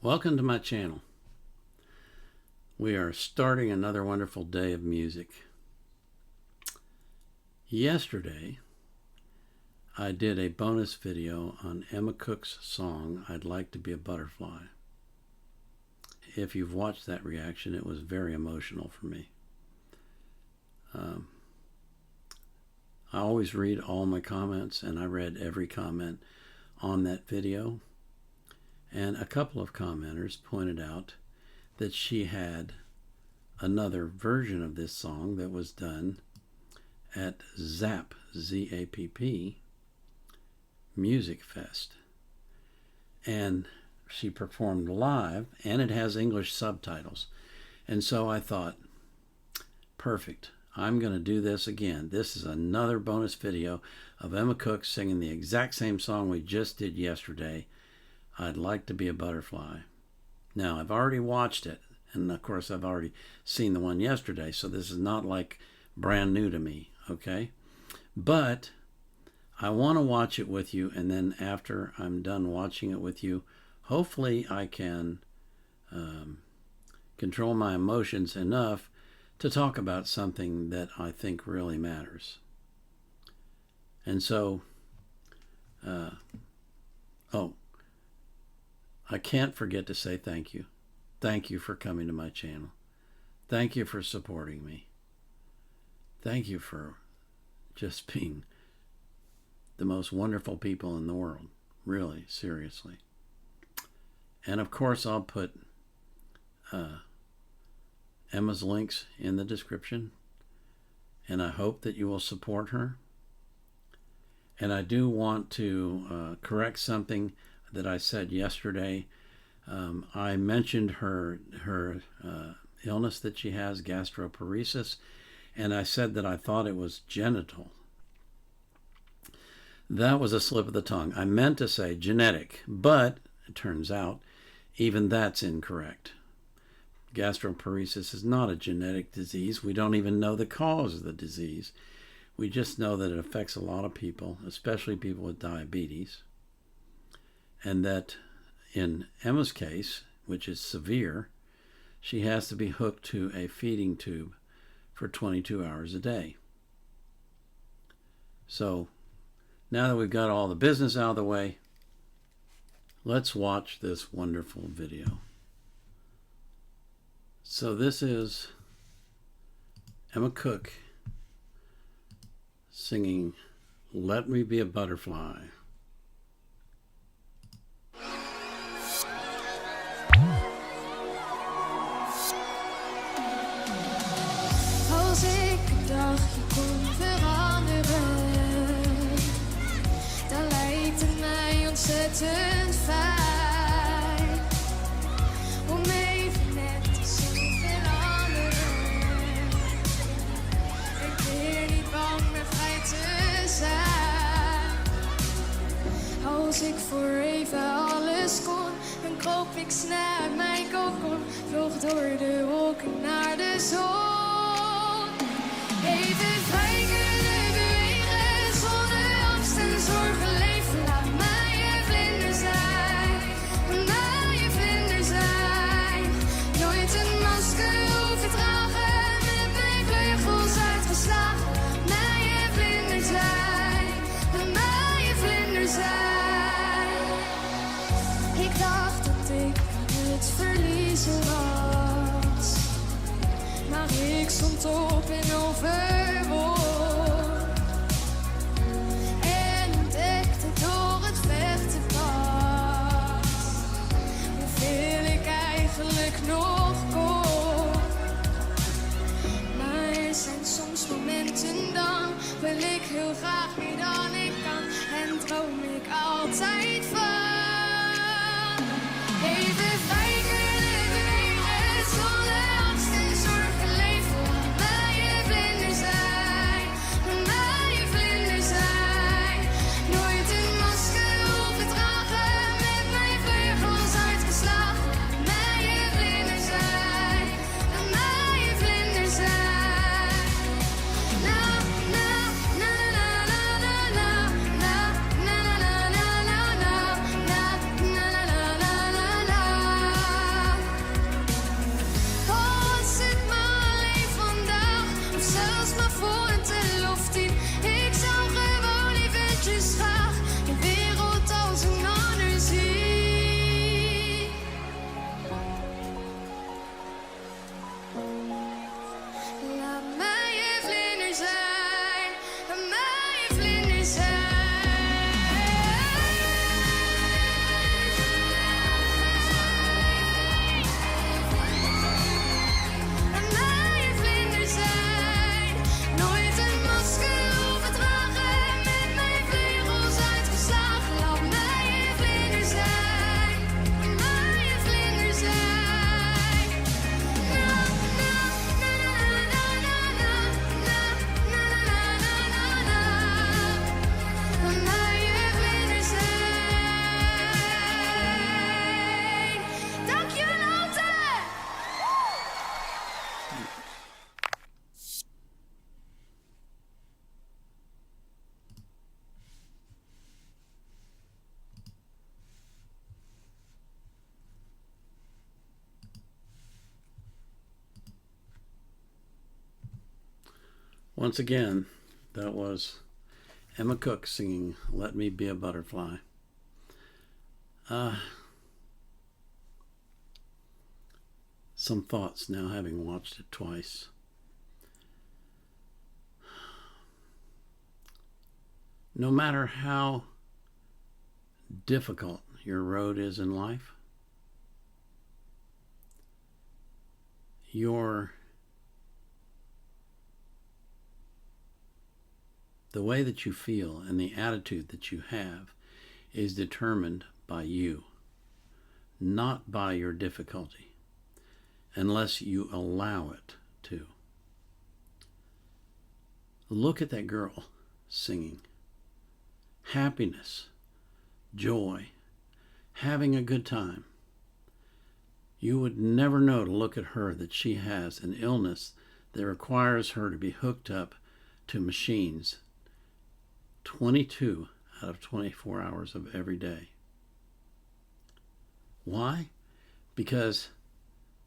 Welcome to my channel. We are starting another wonderful day of music. Yesterday, I did a bonus video on Emma Cook's song, I'd Like to Be a Butterfly. If you've watched that reaction, it was very emotional for me. I always read all my comments, and I read every comment on that video. And a couple of commenters pointed out that she had another version of this song that was done at Zapp, Z-A-P-P, Muziekfeest. And she performed live, and it has English subtitles. And so I thought, perfect. I'm going to do this again. This is another bonus video of Emma Cook singing the exact same song we just did yesterday, I'd Like to Be a Butterfly. Now, I've already watched it, and of course I've already seen the one yesterday, so this is not like brand new to me, okay? But I want to watch it with you, and then after I'm done watching it with you, hopefully I can control my emotions enough to talk about something that I think really matters. And so, I can't forget to say thank you. Thank you for coming to my channel. Thank you for supporting me. Thank you for just being the most wonderful people in the world. Really, seriously. And of course, I'll put Emma's links in the description, and I hope that you will support her. And I do want to correct something that I said yesterday. I mentioned her illness that she has, gastroparesis, and I said that I thought it was genital. That was a slip of the tongue. I meant to say genetic, but it turns out even that's incorrect. Gastroparesis is not a genetic disease. We don't even know the cause of the disease. We just know that it affects a lot of people, especially people with diabetes. And that in Emma's case, which is severe, she has to be hooked to a feeding tube for 22 hours a day. So now that we've got all the business out of the way, let's watch this wonderful video. So this is Emma Cook singing Let Me Be a Butterfly. Als ik een dagje kon veranderen, dan lijkt het mij ontzettend fijn om even net te zien veranderen. Ik ben niet bang meer vrij te zijn. Als ik voor even alles kon, dan kroop ik snel uit mijn kokon, vloog door de wolken naar de zon. Even vrij kunnen bewegen, zonder angst en zorgen leven. Laat mij je vlinder zijn, laat mij je vlinder zijn. Nooit een masker hoeven dragen, met mijn vleugels uitgeslagen. Laat mij je vlinder zijn, laat mij je vlinder zijn. Ik dacht dat ik aan het verliezen was, maar ik stond op en overwon. En ontdekte door het vechten pas hoeveel ik eigenlijk nog kon. Maar er zijn soms momenten dan wil ik heel graag meer dan ik kan, en droom ik altijd van even vrij kunnen bewegen, zonder angst en zorgen leven. Laat mij je vlinder zijn, laat mij je vlinder zijn. Nooit een masker hoeven dragen, met mijn vleugels uitgeslagen. Laat mij je vlinder zijn, laat mij je vlinder zijn. Na na na na na na na na na na na na na. Once again, that was Emma Cook singing Let Me Be a Butterfly. Some thoughts now, having watched it twice. No matter how difficult your road is in life, the way that you feel and the attitude that you have is determined by you, not by your difficulty, unless you allow it to. Look at that girl singing. Happiness, joy, having a good time. You would never know to look at her that she has an illness that requires her to be hooked up to machines 22 out of 24 hours of every day. Why? Because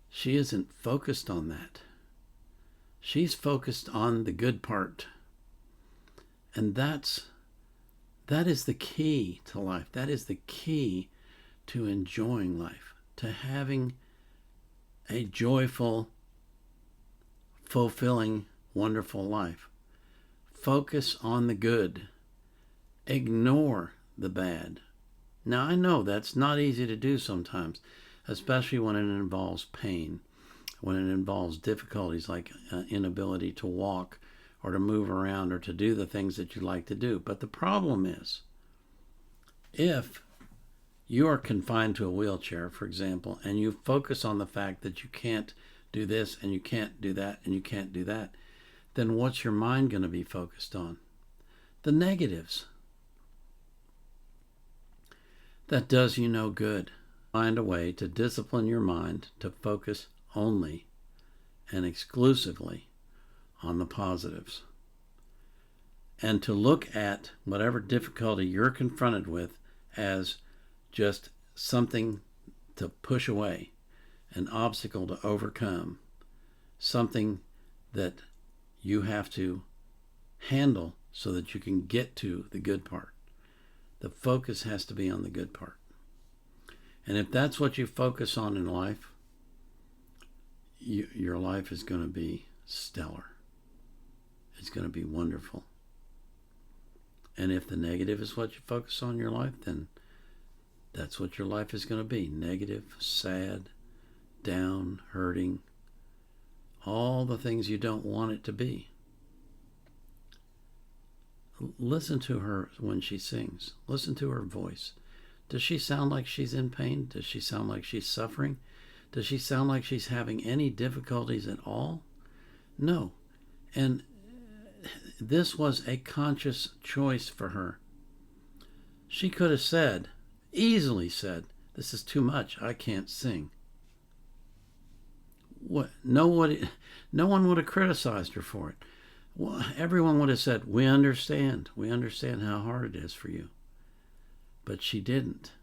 she isn't focused on that. She's focused on the good part. And that is the key to life. That is the key to enjoying life, to having a joyful, fulfilling, wonderful life. Focus on the good. Ignore the bad. Now, I know that's not easy to do sometimes, especially when it involves pain, when it involves difficulties like inability to walk or to move around or to do the things that you like to do. But the problem is, if you are confined to a wheelchair, for example, and you focus on the fact that you can't do this and you can't do that and you can't do that, then what's your mind going to be focused on? The negatives. That does you no good. Find a way to discipline your mind to focus only and exclusively on the positives, and to look at whatever difficulty you're confronted with as just something to push away, an obstacle to overcome, something that you have to handle so that you can get to the good part. The focus has to be on the good part. And if that's what you focus on in life, your life is going to be stellar. It's going to be wonderful. And if the negative is what you focus on in your life, then that's what your life is going to be. Negative, sad, down, hurting, all the things you don't want it to be. Listen to her when she sings. Listen to her voice. Does she sound like she's in pain? Does she sound like she's suffering? Does she sound like she's having any difficulties at all? No. And this was a conscious choice for her. She could have said, easily said, this is too much, I can't sing. No one would have criticized her for it. Well, everyone would have said, we understand how hard it is for you. But she didn't.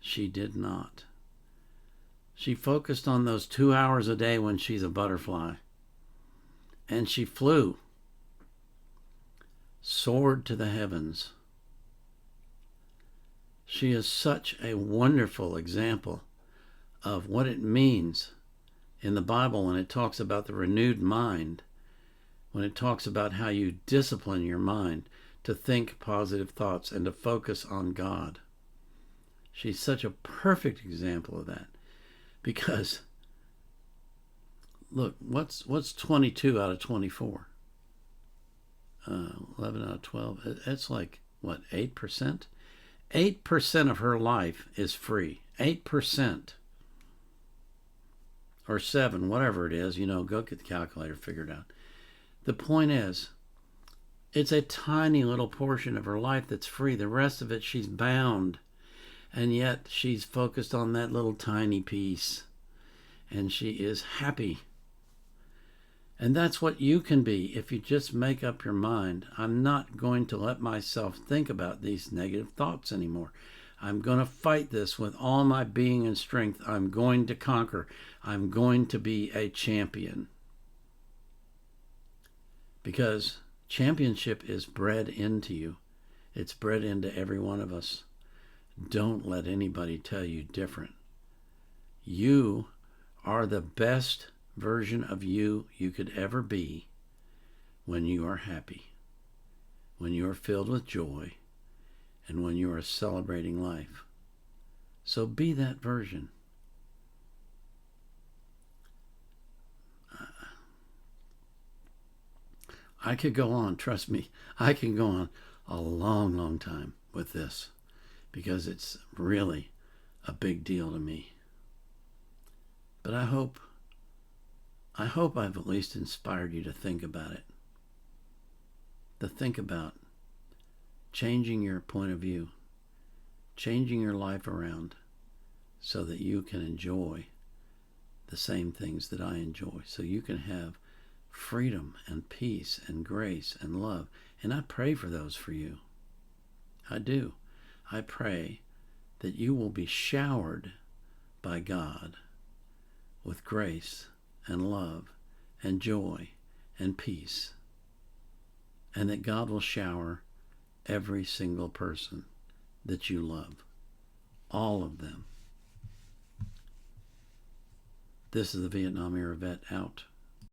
She did not. She focused on those 2 hours a day when she's a butterfly. And she flew, soared to the heavens. She is such a wonderful example of what it means in the Bible when it talks about the renewed mind, when it talks about how you discipline your mind to think positive thoughts and to focus on God. She's such a perfect example of that. Because, look, what's 22 out of 24? 11 out of 12. It's like, what, 8%? 8% of her life is free. 8%. Or 7, whatever it is. Go get the calculator figured out. The point is, it's a tiny little portion of her life that's free. The rest of it, she's bound. And yet, she's focused on that little tiny piece. And she is happy. And that's what you can be if you just make up your mind. I'm not going to let myself think about these negative thoughts anymore. I'm going to fight this with all my being and strength. I'm going to conquer. I'm going to be a champion. because championship is bred into you. It's bred into every one of us. Don't let anybody tell you different. You are the best version of you could ever be when you are happy, when you are filled with joy, and when you are celebrating life. So be that version. I could go on, trust me, I can go on a long, long time with this because it's really a big deal to me. But I hope I've at least inspired you to think about it. To think about changing your point of view, changing your life around so that you can enjoy the same things that I enjoy, so you can have freedom and peace and grace and love. And I pray for those for you. I do. I pray that you will be showered by God with grace and love and joy and peace, and that God will shower every single person that you love, all of them. This is the Vietnam Era Vet out.